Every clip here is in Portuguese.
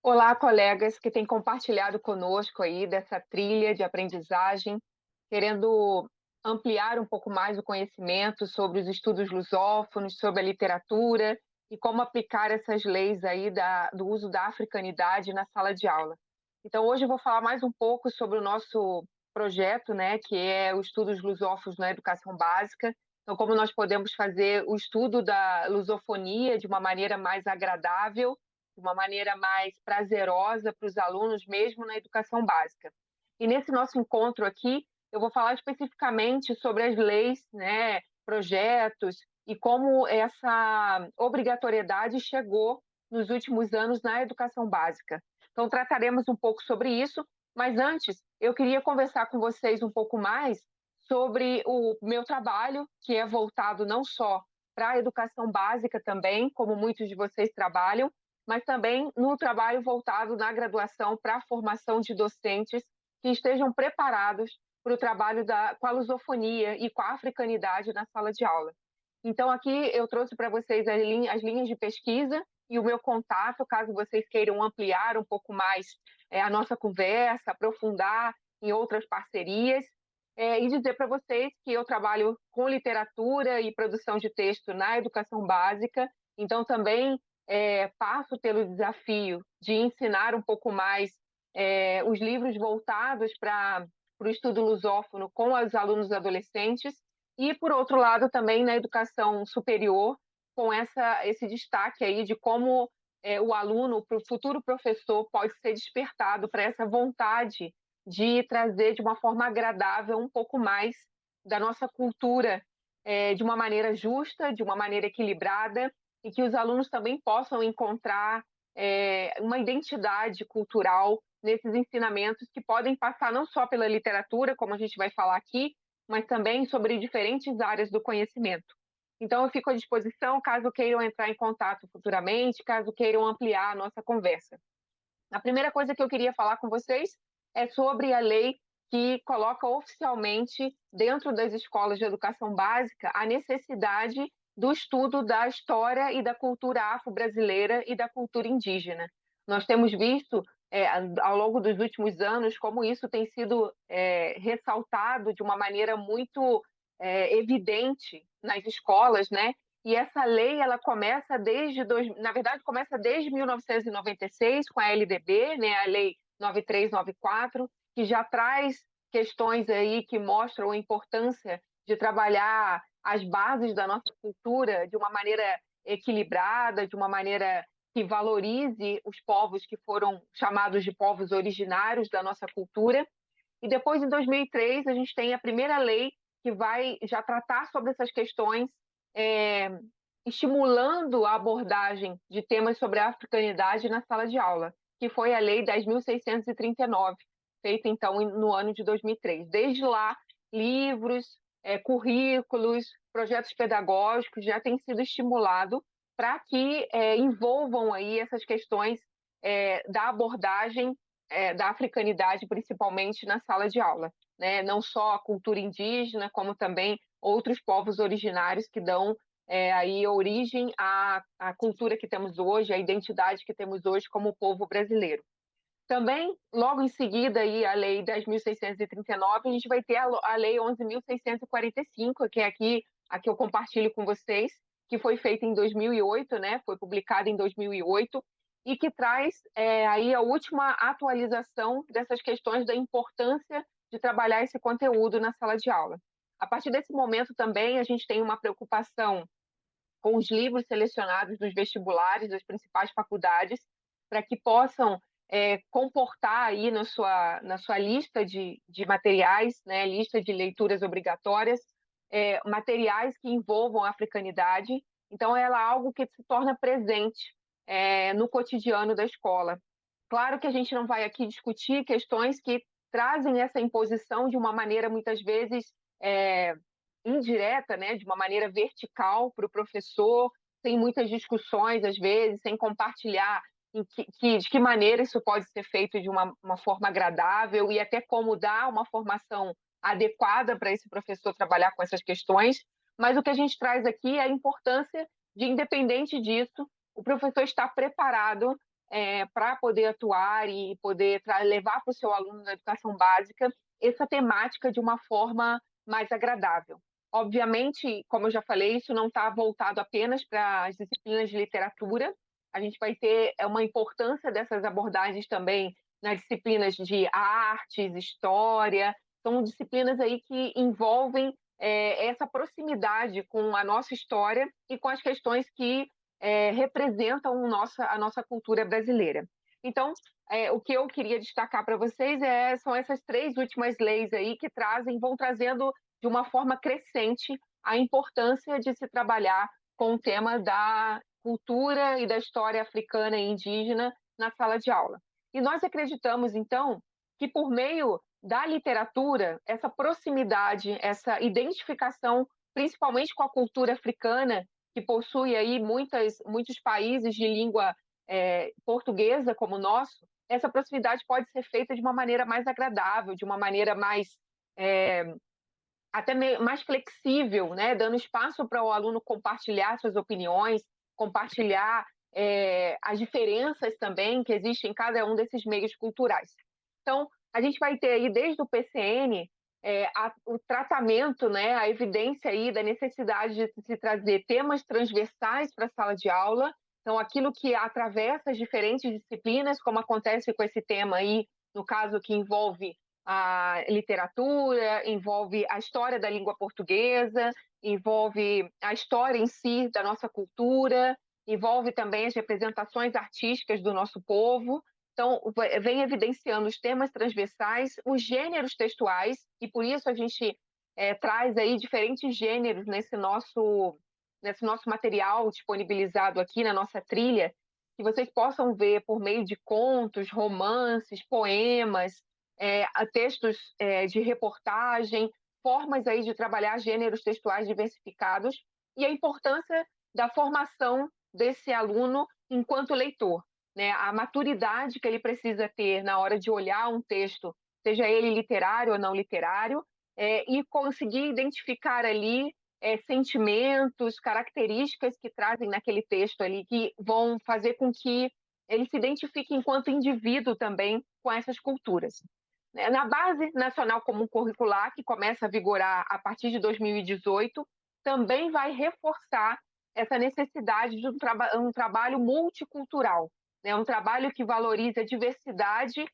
Olá, colegas que têm compartilhado conosco aí dessa trilha de aprendizagem, querendo ampliar um pouco mais o conhecimento sobre os estudos lusófonos, sobre a literatura e como aplicar essas leis aí do uso da africanidade na sala de aula. Então, hoje eu vou falar mais um pouco sobre o nosso projeto, né, que é o Estudos Lusófonos na Educação Básica. Então, como nós podemos fazer o estudo da lusofonia de uma maneira mais agradável, de uma maneira mais prazerosa para os alunos, mesmo na educação básica. E nesse nosso encontro aqui, eu vou falar especificamente sobre as leis, né, projetos e como essa obrigatoriedade chegou nos últimos anos na educação básica. Então, trataremos um pouco sobre isso, mas antes eu queria conversar com vocês um pouco mais sobre o meu trabalho, que é voltado não só para a educação básica também, como muitos de vocês trabalham, mas também no trabalho voltado na graduação para a formação de docentes que estejam preparados para o trabalho com a lusofonia e com a africanidade na sala de aula. Então, aqui eu trouxe para vocês as linhas de pesquisa e o meu contato, caso vocês queiram ampliar um pouco mais a nossa conversa, aprofundar em outras parcerias, e dizer para vocês que eu trabalho com literatura e produção de texto na educação básica, então também passo pelo desafio de ensinar um pouco mais os livros voltados para o estudo lusófono com os alunos adolescentes e, por outro lado, também na educação superior, com esse destaque aí de como o aluno, o futuro professor, pode ser despertado para essa vontade de trazer de uma forma agradável um pouco mais da nossa cultura, de uma maneira justa, de uma maneira equilibrada, e que os alunos também possam encontrar uma identidade cultural nesses ensinamentos que podem passar não só pela literatura, como a gente vai falar aqui, mas também sobre diferentes áreas do conhecimento. Então, eu fico à disposição caso queiram entrar em contato futuramente, caso queiram ampliar a nossa conversa. A primeira coisa que eu queria falar com vocês é sobre a lei que coloca oficialmente, dentro das escolas de educação básica, a necessidade do estudo da história e da cultura afro-brasileira e da cultura indígena. Nós temos visto, ao longo dos últimos anos, como isso tem sido ressaltado de uma maneira muito evidente nas escolas, né? E essa lei, ela começa na verdade, começa desde 1996 com a LDB, né, a Lei 9394, que já traz questões aí que mostram a importância de trabalhar as bases da nossa cultura de uma maneira equilibrada, de uma maneira que valorize os povos que foram chamados de povos originários da nossa cultura. E depois, em 2003, a gente tem a primeira lei que vai já tratar sobre essas questões, é, estimulando a abordagem de temas sobre a africanidade na sala de aula, que foi a Lei 10.639, feita então no ano de 2003. Desde lá, livros, currículos, projetos pedagógicos já têm sido estimulados para que envolvam aí essas questões da abordagem da africanidade, principalmente na sala de aula, né? Não só a cultura indígena, como também outros povos originários que dão aí origem à cultura que temos hoje, à identidade que temos hoje como povo brasileiro. Também, logo em seguida, aí, a Lei 10.639, a gente vai ter a Lei 11.645, que é aqui a que eu compartilho com vocês, que foi feita em 2008, né? Foi publicada em 2008, e que traz aí a última atualização dessas questões da importância de trabalhar esse conteúdo na sala de aula. A partir desse momento também a gente tem uma preocupação com os livros selecionados dos vestibulares das principais faculdades, para que possam comportar aí na sua lista de materiais, né, lista de leituras obrigatórias, materiais que envolvam a africanidade. Então, ela é algo que se torna presente no cotidiano da escola. Claro que a gente não vai aqui discutir questões que trazem essa imposição de uma maneira, muitas vezes, é, indireta, né, de uma maneira vertical para o professor, sem muitas discussões, às vezes, sem compartilhar de que maneira isso pode ser feito de uma forma agradável e até como dar uma formação adequada para esse professor trabalhar com essas questões. Mas o que a gente traz aqui é a importância de, independente disso, o professor estar preparado para poder atuar e poder levar para o seu aluno na educação básica essa temática de uma forma mais agradável. Obviamente, como eu já falei, isso não está voltado apenas para as disciplinas de literatura, a gente vai ter uma importância dessas abordagens também nas disciplinas de artes, história, são disciplinas aí que envolvem essa proximidade com a nossa história e com as questões que representam a nossa cultura brasileira. Então, o que eu queria destacar para vocês são essas três últimas leis aí que vão trazendo de uma forma crescente a importância de se trabalhar com o tema da cultura e da história africana e indígena na sala de aula. E nós acreditamos, então, que por meio da literatura, essa proximidade, essa identificação, principalmente com a cultura africana, que possui aí muitos países de língua portuguesa como o nosso, essa proximidade pode ser feita de uma maneira mais agradável, de uma maneira mais mais flexível, né? Dando espaço para o aluno compartilhar suas opiniões, compartilhar as diferenças também que existem em cada um desses meios culturais. Então, a gente vai ter aí desde o PCN o tratamento, né, a evidência aí da necessidade de se trazer temas transversais para a sala de aula, então aquilo que atravessa as diferentes disciplinas, como acontece com esse tema aí, no caso que envolve a literatura, envolve a história da língua portuguesa, envolve a história em si da nossa cultura, envolve também as representações artísticas do nosso povo. Então, vem evidenciando os temas transversais, os gêneros textuais, e por isso a gente traz aí diferentes gêneros nesse nosso material disponibilizado aqui na nossa trilha, que vocês possam ver por meio de contos, romances, poemas, textos de reportagem, formas aí de trabalhar gêneros textuais diversificados e a importância da formação desse aluno enquanto leitor, né? A maturidade que ele precisa ter na hora de olhar um texto, seja ele literário ou não literário, e conseguir identificar ali sentimentos, características que trazem naquele texto ali, que vão fazer com que ele se identifique enquanto indivíduo também com essas culturas. Na Base Nacional Comum Curricular, que começa a vigorar a partir de 2018, também vai reforçar essa necessidade de um trabalho multicultural, né? Um trabalho que valorize a diversidade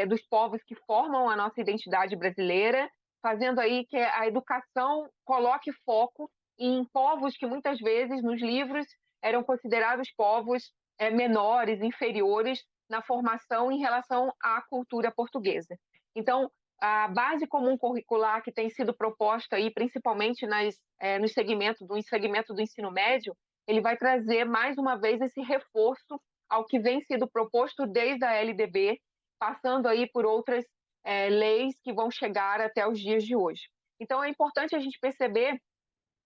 dos povos que formam a nossa identidade brasileira, fazendo aí que a educação coloque foco em povos que muitas vezes nos livros eram considerados povos menores, inferiores na formação em relação à cultura portuguesa. Então, a base comum curricular que tem sido proposta aí, principalmente no segmento do ensino médio, ele vai trazer mais uma vez esse reforço ao que vem sido proposto desde a LDB, passando aí por outras leis que vão chegar até os dias de hoje. Então, é importante a gente perceber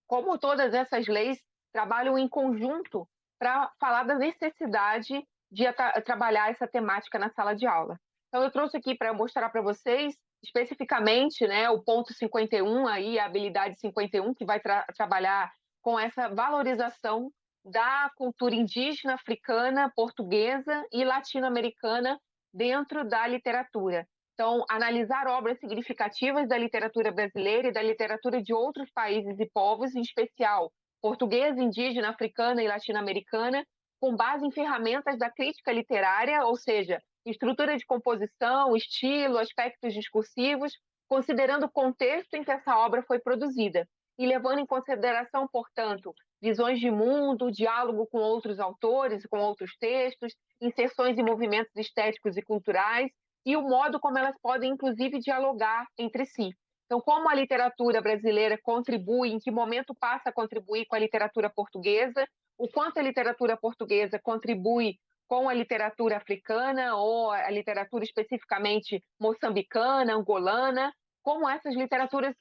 como todas essas leis trabalham em conjunto para falar da necessidade de trabalhar essa temática na sala de aula. Então, eu trouxe aqui para mostrar para vocês, especificamente, né, o ponto 51, aí, a habilidade 51, que vai trabalhar com essa valorização da cultura indígena, africana, portuguesa e latino-americana dentro da literatura. Então, analisar obras significativas da literatura brasileira e da literatura de outros países e povos, em especial portuguesa, indígena, africana e latino-americana, com base em ferramentas da crítica literária, ou seja, estrutura de composição, estilo, aspectos discursivos, considerando o contexto em que essa obra foi produzida e levando em consideração, portanto, visões de mundo, diálogo com outros autores, com outros textos, inserções e movimentos estéticos e culturais, e o modo como elas podem, inclusive, dialogar entre si. Então, como a literatura brasileira contribui, em que momento passa a contribuir com a literatura portuguesa, o quanto a literatura portuguesa contribui com a literatura africana ou a literatura especificamente moçambicana, angolana, como essas literaturas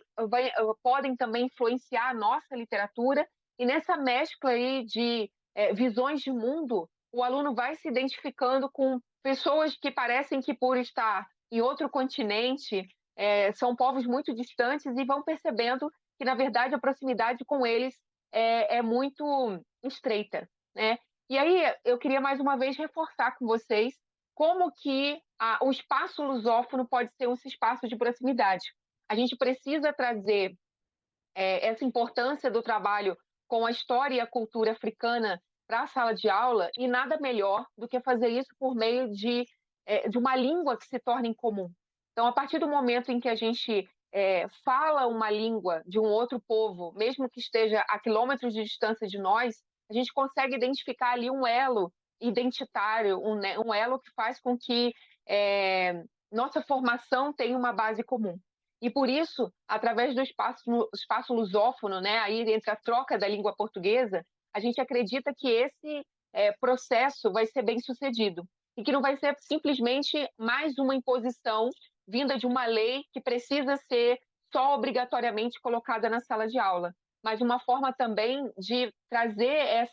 podem também influenciar a nossa literatura, e nessa mescla aí de visões de mundo, o aluno vai se identificando com pessoas que parecem que, por estar em outro continente, são povos muito distantes e vão percebendo que, na verdade, a proximidade com eles é muito estreita, né? E aí eu queria mais uma vez reforçar com vocês como que o espaço lusófono pode ser um espaço de proximidade. A gente precisa trazer essa importância do trabalho com a história e a cultura africana para a sala de aula, e nada melhor do que fazer isso por meio de uma língua que se torne em comum. Então, a partir do momento em que a gente fala uma língua de um outro povo, mesmo que esteja a quilômetros de distância de nós, a gente consegue identificar ali um elo identitário, um elo que faz com que nossa formação tenha uma base comum. E por isso, através do espaço lusófono, né, aí entre a troca da língua portuguesa, a gente acredita que esse processo vai ser bem sucedido e que não vai ser simplesmente mais uma imposição vinda de uma lei que precisa ser só obrigatoriamente colocada na sala de aula, mas uma forma também de trazer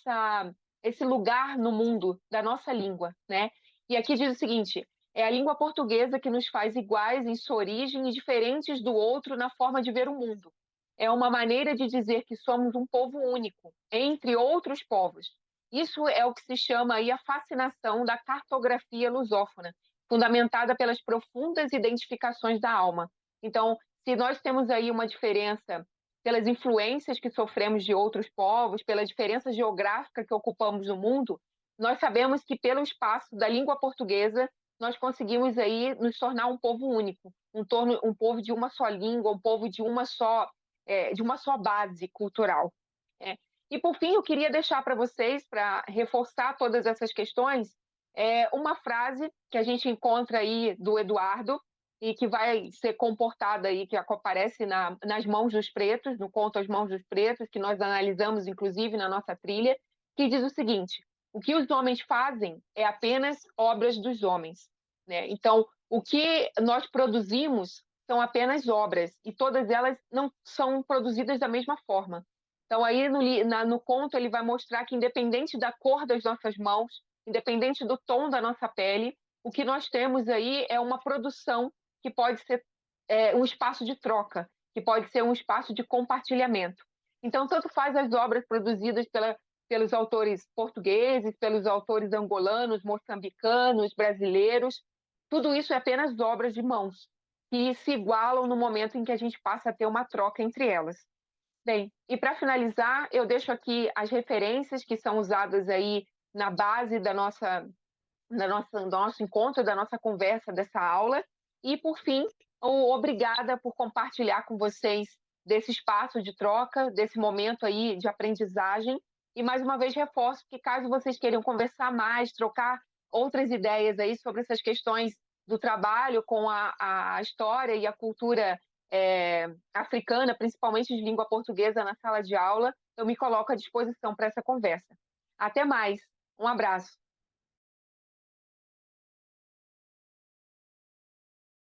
esse lugar no mundo da nossa língua, né? E aqui diz o seguinte: é a língua portuguesa que nos faz iguais em sua origem e diferentes do outro na forma de ver o mundo. É uma maneira de dizer que somos um povo único, entre outros povos. Isso é o que se chama aí a fascinação da cartografia lusófona, fundamentada pelas profundas identificações da alma. Então, se nós temos aí uma diferença pelas influências que sofremos de outros povos, pela diferença geográfica que ocupamos no mundo, nós sabemos que pelo espaço da língua portuguesa nós conseguimos aí nos tornar um povo único, um povo de uma só língua, um povo de uma só base cultural. É. E por fim, eu queria deixar para vocês, para reforçar todas essas questões, uma frase que a gente encontra aí do Eduardo e que vai ser comportada aí, que aparece nas Mãos dos Pretos, no conto As Mãos dos Pretos, que nós analisamos inclusive na nossa trilha, que diz o seguinte: o que os homens fazem é apenas obras dos homens, né? Então, o que nós produzimos são apenas obras e todas elas não são produzidas da mesma forma. Então, aí no conto ele vai mostrar que independente da cor das nossas mãos, independente do tom da nossa pele, o que nós temos aí é uma produção que pode ser um espaço de troca, que pode ser um espaço de compartilhamento. Então, tanto faz as obras produzidas pelos autores portugueses, pelos autores angolanos, moçambicanos, brasileiros, tudo isso é apenas obras de mãos, que se igualam no momento em que a gente passa a ter uma troca entre elas. Bem, e para finalizar, eu deixo aqui as referências que são usadas aí na base do nosso encontro, da nossa conversa, dessa aula. E, por fim, obrigada por compartilhar com vocês desse espaço de troca, desse momento aí de aprendizagem. E, mais uma vez, reforço que, caso vocês queiram conversar mais, trocar outras ideias aí sobre essas questões do trabalho com a história e a cultura africana, principalmente de língua portuguesa, na sala de aula, eu me coloco à disposição para essa conversa. Até mais. Um abraço.